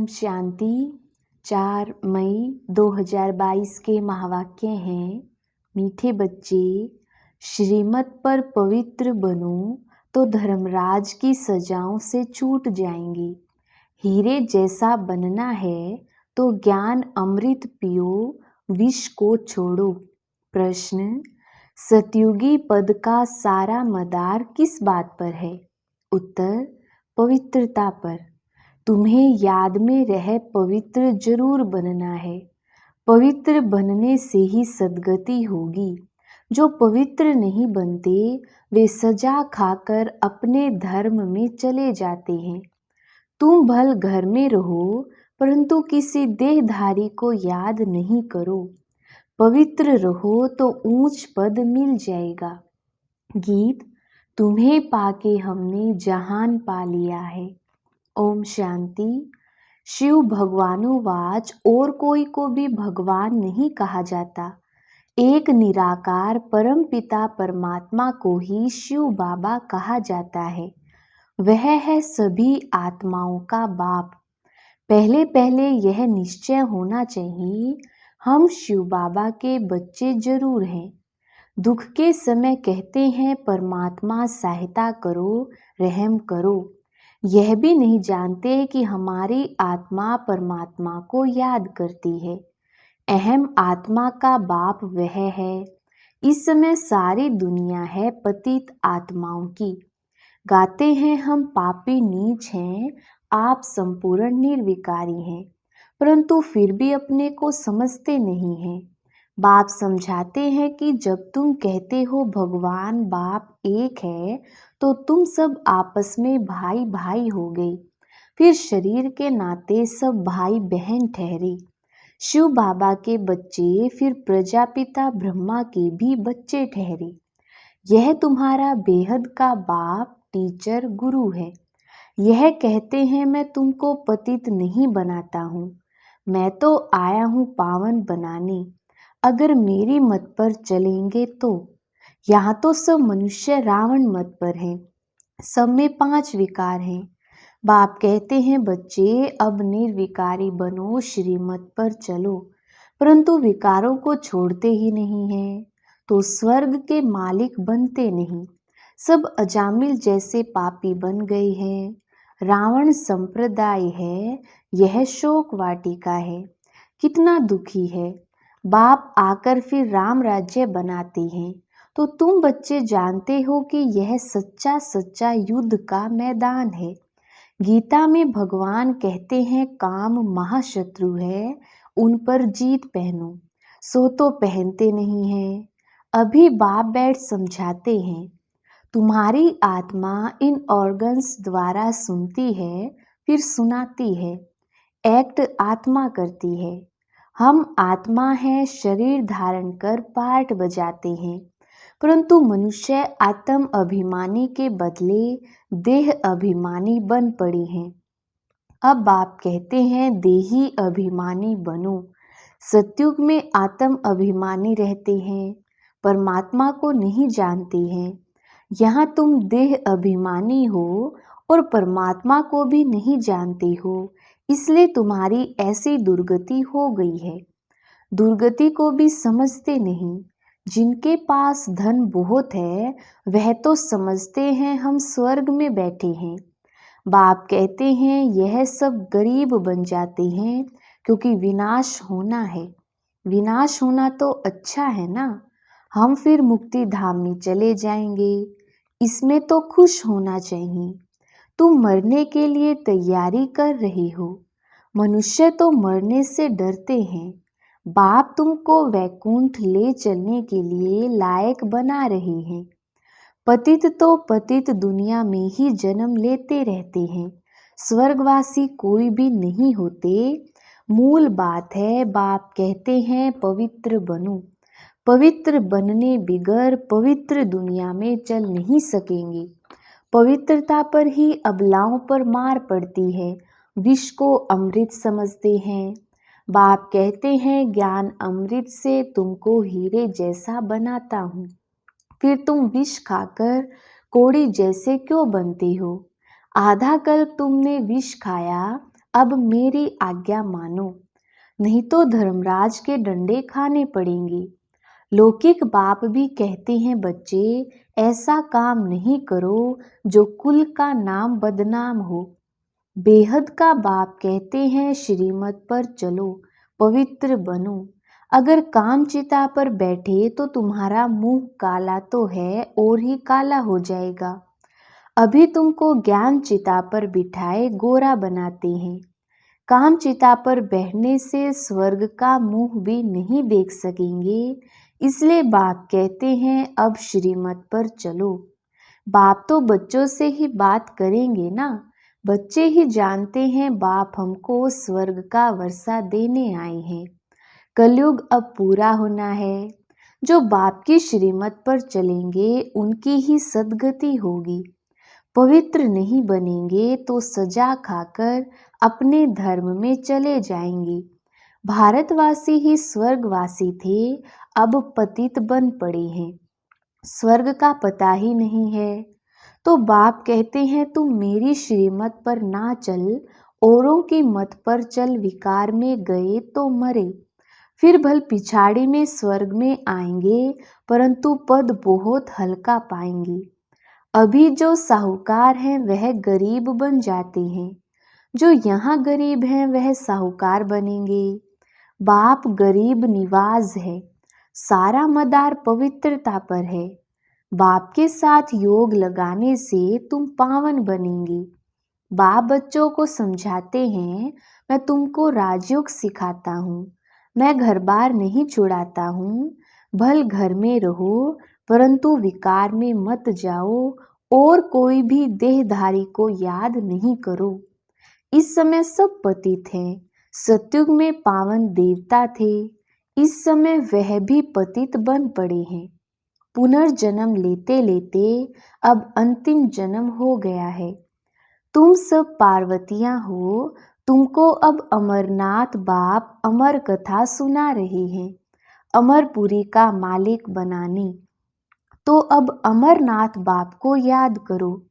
ओम शांति। 4 मई 2022 के महावाक्य हैं, मीठे बच्चे, श्रीमत पर पवित्र बनो तो धर्मराज की सजाओं से छूट जाएंगी। हीरे जैसा बनना है तो ज्ञान अमृत पियो, विष को छोड़ो। प्रश्न, सतयुगी पद का सारा मदार किस बात पर है? उत्तर, पवित्रता पर। तुम्हें याद में रह पवित्र जरूर बनना है। पवित्र बनने से ही सद्गति होगी। जो पवित्र नहीं बनते वे सजा खाकर अपने धर्म में चले जाते हैं। तुम भल घर में रहो परंतु किसी देहधारी को याद नहीं करो। पवित्र रहो तो ऊंच पद मिल जाएगा। गीत, तुम्हें पाके हमने जहान पा लिया है। ओम शांति। शिव भगवानुवाच, और कोई को भी भगवान नहीं कहा जाता। एक निराकार परम पिता परमात्मा को ही शिव बाबा कहा जाता है। वह है सभी आत्माओं का बाप। पहले पहले यह निश्चय होना चाहिए, हम शिव बाबा के बच्चे जरूर हैं। दुख के समय कहते हैं परमात्मा सहायता करो, रहम करो। यह भी नहीं जानते कि हमारी आत्मा परमात्मा को याद करती है। अहम आत्मा का बाप वह है। इस समय सारी दुनिया है पतित आत्माओं की। गाते हैं हम पापी नीच हैं, आप संपूर्ण निर्विकारी हैं, परंतु फिर भी अपने को समझते नहीं हैं। बाप समझाते हैं कि जब तुम कहते हो भगवान बाप एक है तो तुम सब आपस में भाई भाई हो गए। फिर शरीर के नाते सब भाई बहन ठहरे। शिव बाबा के बच्चे फिर प्रजापिता ब्रह्मा के भी बच्चे ठहरे। यह तुम्हारा बेहद का बाप टीचर गुरु है। यह कहते हैं मैं तुमको पतित नहीं बनाता हूँ, मैं तो आया हूँ पावन बनाने। अगर मेरी मत पर चलेंगे तो। यहाँ तो सब मनुष्य रावण मत पर हैं। सब में 5 विकार हैं। बाप कहते हैं बच्चे अब निर्विकारी बनो, श्रीमत पर चलो। परंतु विकारों को छोड़ते ही नहीं हैं तो स्वर्ग के मालिक बनते नहीं। सब अजामिल जैसे पापी बन गए हैं। रावण संप्रदाय है, यह शोक वाटिका है। कितना दुखी है। बाप आकर फिर राम राज्य बनाते हैं तो तुम बच्चे जानते हो कि यह सच्चा सच्चा युद्ध का मैदान है। गीता में भगवान कहते हैं काम महाशत्रु है, उन पर जीत पहनो। सो तो पहनते नहीं हैं। अभी बाप बैठ समझाते हैं। तुम्हारी आत्मा इन ऑर्गन्स द्वारा सुनती है, फिर सुनाती है। एक्ट आत्मा करती है। हम आत्मा हैं, शरीर धारण कर पार्ट बजाते हैं, परंतु मनुष्य आत्म अभिमानी के बदले देह अभिमानी बन पड़े हैं। अब बाप कहते हैं देही अभिमानी बनो। सतयुग में आत्म अभिमानी रहते हैं, परमात्मा को नहीं जानते हैं। यहाँ तुम देह अभिमानी हो और परमात्मा को भी नहीं जानते हो, इसलिए तुम्हारी ऐसी दुर्गति हो गई है। दुर्गति को भी समझते नहीं। जिनके पास धन बहुत है वह तो समझते हैं हम स्वर्ग में बैठे हैं। बाप कहते हैं यह सब गरीब बन जाते हैं क्योंकि विनाश होना है। विनाश होना तो अच्छा है ना, हम फिर मुक्ति धाम में चले जाएंगे। इसमें तो खुश होना चाहिए। तुम मरने के लिए तैयारी कर रहे हो। मनुष्य तो मरने से डरते हैं। बाप तुमको वैकुंठ ले चलने के लिए लायक बना रहे हैं। पतित तो पतित दुनिया में ही जन्म लेते रहते हैं। स्वर्गवासी कोई भी नहीं होते। मूल बात है बाप कहते हैं पवित्र बनो। पवित्र बनने बिगर पवित्र दुनिया में चल नहीं सकेंगे। पवित्रता पर ही अबलाओं पर मार पड़ती है। विष को अमृत समझते हैं। बाप कहते हैं ज्ञान अमृत से तुमको हीरे जैसा बनाता हूँ, फिर तुम विष खाकर कोड़ी जैसे क्यों बनते हो? आधा कल्प तुमने विष खाया, अब मेरी आज्ञा मानो, नहीं तो धर्मराज के डंडे खाने पड़ेंगे। लौकिक बाप भी कहते हैं बच्चे, ऐसा काम नहीं करो जो कुल का नाम बदनाम हो। बेहद का बाप कहते हैं श्रीमत पर चलो, पवित्र बनो। अगर काम चिता पर बैठे तो तुम्हारा मुंह काला तो है और ही काला हो जाएगा। अभी तुमको ज्ञान चिता पर बिठाए गोरा बनाते हैं। काम चिता पर बैठने से स्वर्ग का मुंह भी नहीं देख सकेंगे, इसलिए बाप कहते हैं अब श्रीमत पर चलो। बाप तो बच्चों से ही बात करेंगे ना, बच्चे ही जानते हैं बाप हमको स्वर्ग का वर्षा देने आए हैं। कलयुग अब पूरा होना है। जो बाप की श्रीमत पर चलेंगे उनकी ही सद्गति होगी। पवित्र नहीं बनेंगे तो सजा खाकर अपने धर्म में चले जाएंगे। भारतवासी ही स्वर्गवासी थे, अब पतित बन पड़े हैं। स्वर्ग का पता ही नहीं है। तो बाप कहते हैं तुम मेरी श्रीमत पर ना चल, औरों की मत पर चल, विकार में गए तो मरे। फिर भल पिछाड़ी में स्वर्ग में आएंगे, परंतु पद बहुत हल्का पाएंगे। अभी जो साहूकार हैं वह गरीब बन जाते हैं, जो यहाँ गरीब हैं वह साहूकार बनेंगे। बाप गरीब निवाज है, सारा मदार पवित्रता पर है। बाप के साथ योग लगाने से तुम पावन बनेंगे। बाप बच्चों को समझाते हैं, मैं तुमको राजयोग सिखाता हूँ, मैं घर बार नहीं छुड़ाता हूँ। भल घर में रहो, परंतु विकार में मत जाओ और कोई भी देहधारी को याद नहीं करो। इस समय सब पतित हैं। सतयुग में पावन देवता थे, इस समय वह भी पतित बन पड़े हैं। पुनर्जन्म लेते लेते अब अंतिम जन्म हो गया है। तुम सब पार्वतियां हो, तुमको अब अमरनाथ बाप अमर कथा सुना रहे हैं, अमरपुरी का मालिक बनाने। तो अब अमरनाथ बाप को याद करो,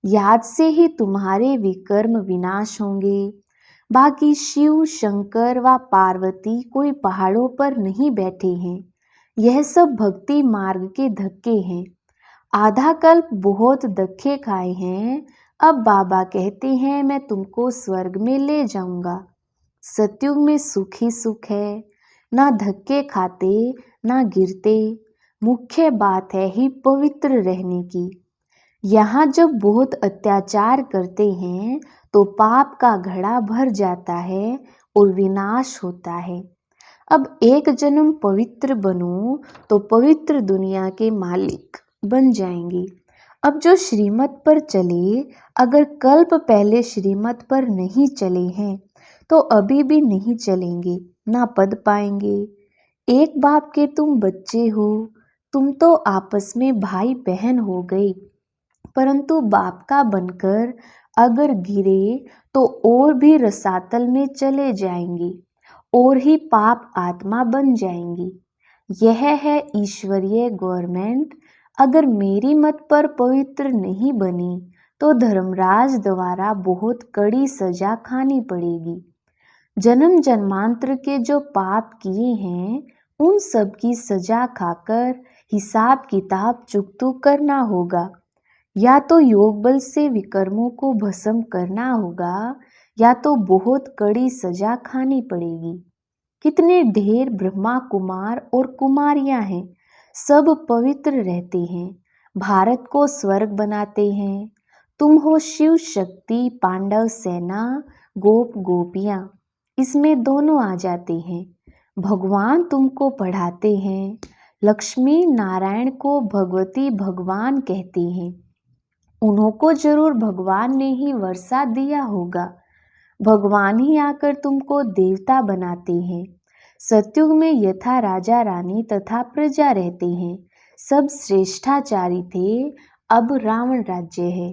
याद से ही तुम्हारे विकर्म विनाश होंगे। बाकी शिव शंकर व पार्वती कोई पहाड़ों पर नहीं बैठे हैं, यह सब भक्ति मार्ग के धक्के हैं। आधा कल्प बहुत धक्के खाए हैं, अब बाबा कहते हैं मैं तुमको स्वर्ग में ले जाऊंगा। सतयुग में सुख ही सुख है, ना धक्के खाते ना गिरते। मुख्य बात है ही पवित्र रहने की। यहाँ जब बहुत अत्याचार करते हैं तो पाप का घड़ा भर जाता है और विनाश होता है। अब एक जन्म पवित्र बनो तो पवित्र दुनिया के मालिक बन जाएंगे। अब जो श्रीमत पर चले, अगर कल्प पहले श्रीमत पर नहीं चले हैं तो अभी भी नहीं चलेंगे, ना पद पाएंगे। एक बाप के तुम बच्चे हो, तुम तो आपस में भाई बहन हो गए, परंतु बाप का बनकर अगर गिरे तो और भी रसातल में चले जाएंगे और ही पाप आत्मा बन जाएंगी। यह है ईश्वरीय गवर्नमेंट। अगर मेरी मत पर पवित्र नहीं बनी तो धर्मराज द्वारा बहुत कड़ी सजा खानी पड़ेगी। जन्म जन्मांतर के जो पाप किए हैं उन सब की सजा खाकर हिसाब किताब चुकतू करना होगा। या तो योग बल से विकर्मों को भस्म करना होगा, या तो बहुत कड़ी सजा खानी पड़ेगी। कितने ढेर ब्रह्मा कुमार और कुमारियां हैं, सब पवित्र रहते हैं, भारत को स्वर्ग बनाते हैं। तुम हो शिव शक्ति, पांडव सेना, गोप गोपियां, इसमें दोनों आ जाते हैं। भगवान तुमको पढ़ाते हैं। लक्ष्मी नारायण को भगवती भगवान कहते हैं, उन्हों को जरूर भगवान ने ही वर्षा दिया होगा। भगवान ही आकर तुमको देवता बनाते हैं। सतयुग में यथा राजा रानी तथा प्रजा रहते हैं, सब श्रेष्ठाचारी थे, अब रावण राज्य है।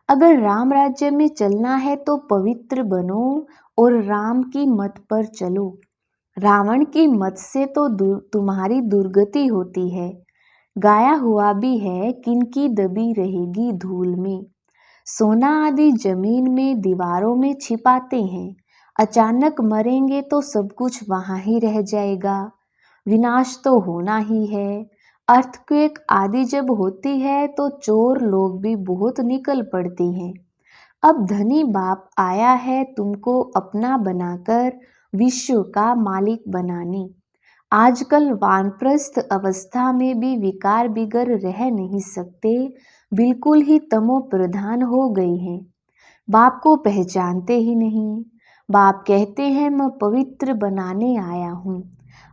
अगर राम राज्य में चलना है तो पवित्र बनो और राम की मत पर चलो। रावण की मत से तो तुम्हारी दुर्गति होती है। गाया हुआ भी है, किनकी दबी रहेगी धूल में। सोना आदि जमीन में दीवारों में छिपाते हैं, अचानक मरेंगे तो सब कुछ वहाँ ही रह जाएगा। विनाश तो होना ही है। अर्थक्वेक आदि जब होती है तो चोर लोग भी बहुत निकल पड़ते हैं। अब धनी बाप आया है तुमको अपना बनाकर विश्व का मालिक बनाने। आजकल वानप्रस्थ अवस्था में भी विकार बिगर रह नहीं सकते, बिल्कुल ही तमो प्रधान हो गए हैं। बाप को पहचानते ही नहीं। बाप कहते हैं मैं पवित्र बनाने आया हूँ।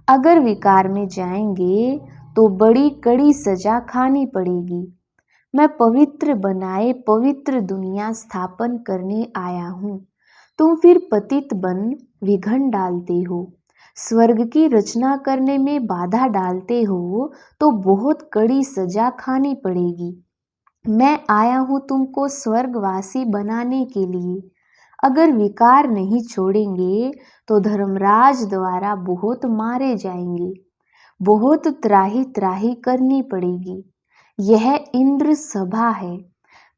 अगर विकार में जाएंगे तो बड़ी कड़ी सजा खानी पड़ेगी। मैं पवित्र बनाए पवित्र दुनिया स्थापन करने आया हूँ। तुम फिर पतित बन विघन डालते हो। स्वर्ग की रचना करने में बाधा डालते हो तो बहुत कड़ी सजा खानी पड़ेगी। मैं आया हूँ तुमको स्वर्गवासी बनाने के लिए। अगर विकार नहीं छोड़ेंगे तो धर्मराज द्वारा बहुत मारे जाएंगे। बहुत त्राही त्राही करनी पड़ेगी। यह इंद्र सभा है।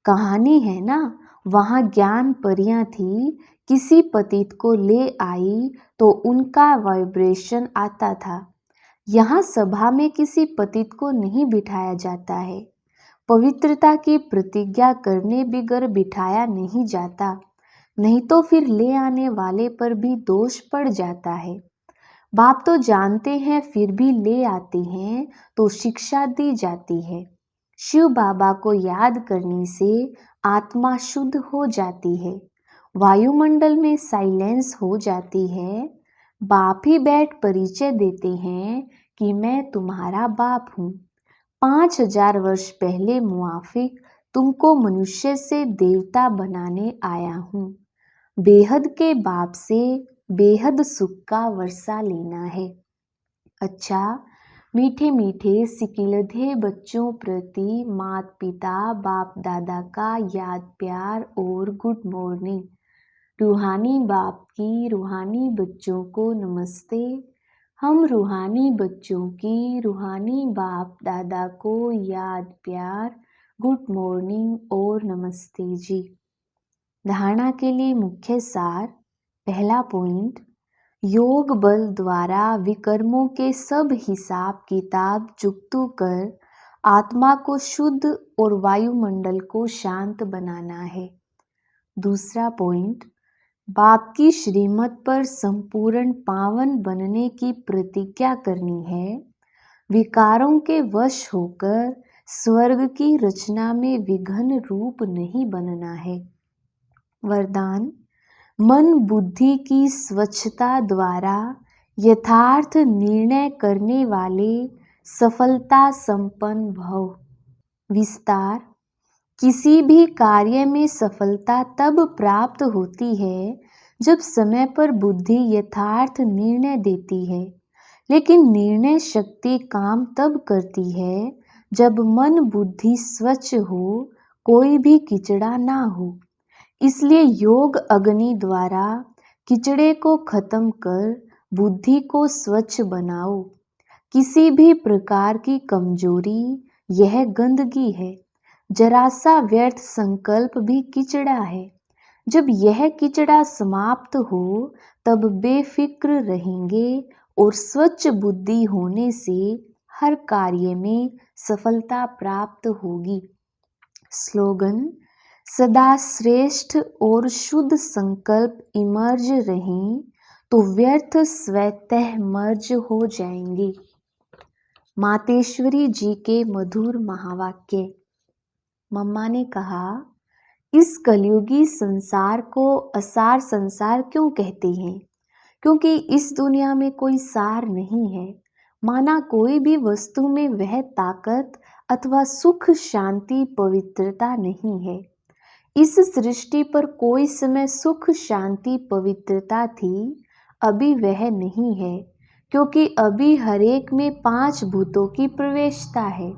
कहानी है ना, वहाँ ज्ञान परियां थी, किसी पतित को ले आई तो उनका वाइब्रेशन आता था। यहाँ सभा में किसी पतित को नहीं बिठाया जाता है। पवित्रता की प्रतिज्ञा करने बिगर बिठाया नहीं जाता, नहीं तो फिर ले आने वाले पर भी दोष पड़ जाता है। बाप तो जानते हैं फिर भी ले आते हैं तो शिक्षा दी जाती है। शिव बाबा को याद करने से आत्मा शुद्ध हो जाती है। वायुमंडल में साइलेंस हो जाती है। बाप ही बैठ परिचय देते हैं कि मैं तुम्हारा बाप हूँ। 5000 वर्ष पहले मुआफिक तुमको मनुष्य से देवता बनाने आया हूँ। बेहद के बाप से बेहद सुख का वर्षा लेना है। अच्छा, मीठे मीठे सिकिलधे बच्चों प्रति माता पिता बाप दादा का याद प्यार और गुड मॉर्निंग। रूहानी बाप की रूहानी बच्चों को नमस्ते। हम रूहानी बच्चों की रूहानी बाप दादा को याद प्यार, गुड मॉर्निंग और नमस्ते जी। धारणा के लिए मुख्य सार। पहला पॉइंट, योग बल द्वारा विकर्मों के सब हिसाब किताब चुकतू कर आत्मा को शुद्ध और वायुमंडल को शांत बनाना है। दूसरा पॉइंट, बाप की श्रीमत पर संपूर्ण पावन बनने की प्रतिज्ञा करनी है। विकारों के वश होकर स्वर्ग की रचना में विघन रूप नहीं बनना है। वरदान, मन बुद्धि की स्वच्छता द्वारा यथार्थ निर्णय करने वाले सफलता संपन्न भव। विस्तार, किसी भी कार्य में सफलता तब प्राप्त होती है जब समय पर बुद्धि यथार्थ निर्णय देती है, लेकिन निर्णय शक्ति काम तब करती है जब मन बुद्धि स्वच्छ हो, कोई भी किचड़ा ना हो। इसलिए योग अग्नि द्वारा किचड़े को खत्म कर बुद्धि को स्वच्छ बनाओ। किसी भी प्रकार की कमजोरी यह गंदगी है। जरा सा व्यर्थ संकल्प भी किचड़ा है। जब यह किचड़ा समाप्त हो तब बेफिक्र रहेंगे और स्वच्छ बुद्धि होने से हर कार्य में सफलता प्राप्त होगी। स्लोगन, सदा श्रेष्ठ और शुद्ध संकल्प इमर्ज रहें तो व्यर्थ स्वतः मर्ज हो जाएंगे। मातेश्वरी जी के मधुर महावाक्य। मम्मा ने कहा, इस कलयुगी संसार को असार संसार क्यों कहते हैं? क्योंकि इस दुनिया में कोई सार नहीं है। माना कोई भी वस्तु में वह ताकत अथवा सुख शांति पवित्रता नहीं है। इस सृष्टि पर कोई समय सुख शांति पवित्रता थी, अभी वह नहीं है, क्योंकि अभी हरेक में 5 भूतों की प्रवेशता है।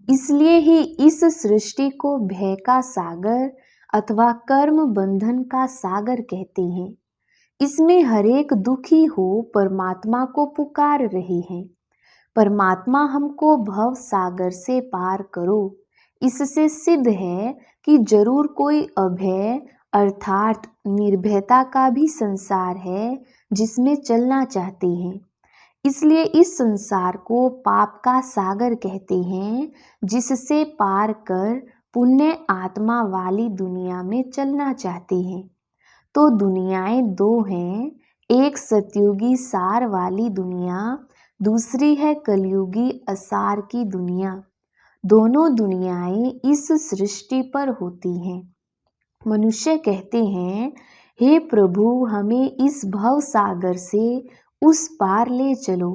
इसलिए ही इस सृष्टि को भय का सागर अथवा कर्म बंधन का सागर कहते हैं। इसमें हरेक दुखी हो परमात्मा को पुकार रहे हैं। परमात्मा हमको भव सागर से पार करो। इससे सिद्ध है कि जरूर कोई अभय अर्थात निर्भयता का भी संसार है जिसमें चलना चाहते हैं। इसलिए इस संसार को पाप का सागर कहते हैं, जिससे पार कर पुण्य आत्मा वाली दुनिया में चलना चाहते हैं। तो दुनियाएं दो हैं, एक सतयुगी सार वाली दुनिया, दूसरी है कलयुगी असार की दुनिया। दोनों दुनियाएं इस सृष्टि पर होती हैं। मनुष्य कहते हैं, हे प्रभु, हमें इस भव सागर से उस पार ले चलो।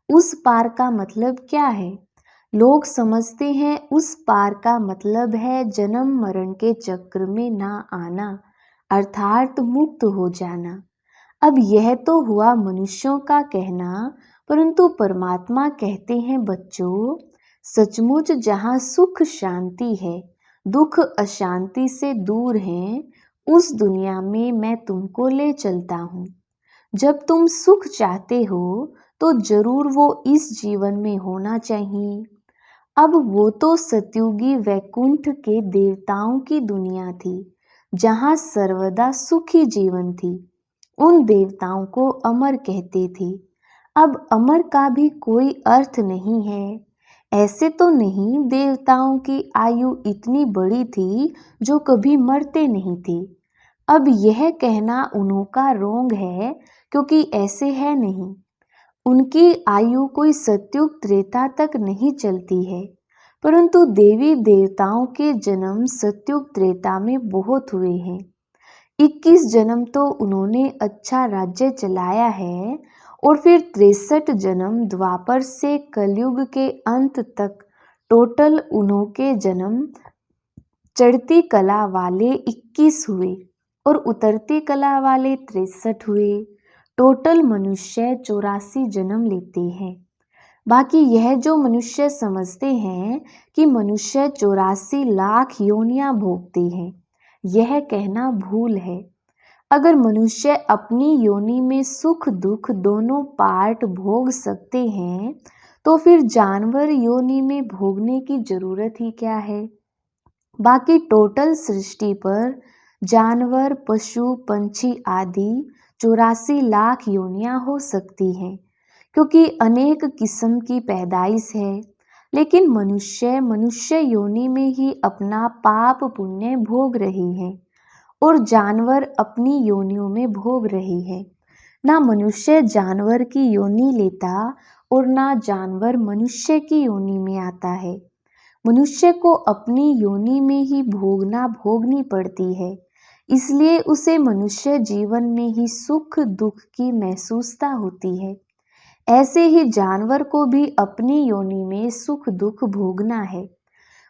उस पार का मतलब क्या है? लोग समझते हैं उस पार का मतलब है जन्म मरण के चक्र में ना आना, अर्थात मुक्त हो जाना। अब यह तो हुआ मनुष्यों का कहना, परंतु परमात्मा कहते हैं, बच्चों, सचमुच जहाँ सुख शांति है, दुख अशांति से दूर है, उस दुनिया में मैं तुमको ले चलता हूँ। जब तुम सुख चाहते हो तो जरूर वो इस जीवन में होना चाहिए। अब वो तो सतयुगी वैकुंठ के देवताओं की दुनिया थी, जहाँ सर्वदा सुखी जीवन थी। उन देवताओं को अमर कहते थे। अब अमर का भी कोई अर्थ नहीं है। ऐसे तो नहीं देवताओं की आयु इतनी बड़ी थी जो कभी मरते नहीं थे। अब यह कहना उन्हों का रोंग है, क्योंकि ऐसे है नहीं। उनकी आयु कोई सतयुग त्रेता तक नहीं चलती है, परंतु देवी देवताओं के जन्म सतयुग त्रेता में बहुत हुए हैं। 21 जन्म तो उन्होंने अच्छा राज्य चलाया है, और फिर 63 जन्म द्वापर से कलयुग के अंत तक टोटल उन्हों के जन्म चढ़ती कला वाले 21 हुए और उतरती कला वाले 63 हुए। टोटल मनुष्य 84 जन्म लेते हैं। बाकी यह जो मनुष्य समझते हैं कि मनुष्य 84 लाख योनियां भोगते हैं, यह कहना भूल है। अगर मनुष्य अपनी योनि में सुख दुख दोनों पार्ट भोग सकते हैं, तो फिर जानवर योनि में भोगने की जरूरत ही क्या है। बाकी टोटल सृष्टि पर जानवर, पशु, पंछी आदि 84 लाख योनियां हो सकती हैं, क्योंकि अनेक किस्म की पैदाइश है। लेकिन मनुष्य योनि में ही अपना पाप पुण्य भोग रही है, और जानवर अपनी योनियों में भोग रही है। ना मनुष्य जानवर की योनि लेता और ना जानवर मनुष्य की योनि में आता है। मनुष्य को अपनी योनि में ही भोगनी पड़ती है, इसलिए उसे मनुष्य जीवन में ही सुख दुख की महसूसता होती है। ऐसे ही जानवर को भी अपनी योनि में सुख दुख भोगना है,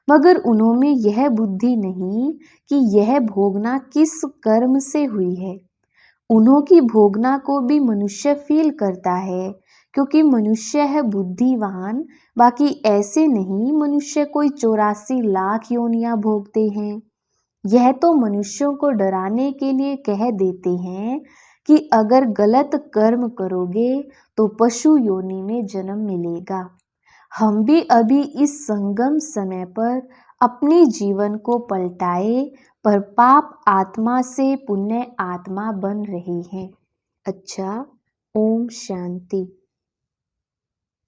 मगर उन्होंने यह बुद्धि नहीं कि यह भोगना किस कर्म से हुई है। उन्हों की भोगना को भी मनुष्य फील करता है, क्योंकि मनुष्य है बुद्धिवान। बाकी ऐसे नहीं मनुष्य कोई 84 लाख योनियां भोगते हैं। यह तो मनुष्यों को डराने के लिए कह देते हैं कि अगर गलत कर्म करोगे तो पशु योनि में जन्म मिलेगा। हम भी अभी इस संगम समय पर अपने जीवन को पलटाए, पर पाप आत्मा से पुण्य आत्मा बन रहे हैं। अच्छा, ओम शांति।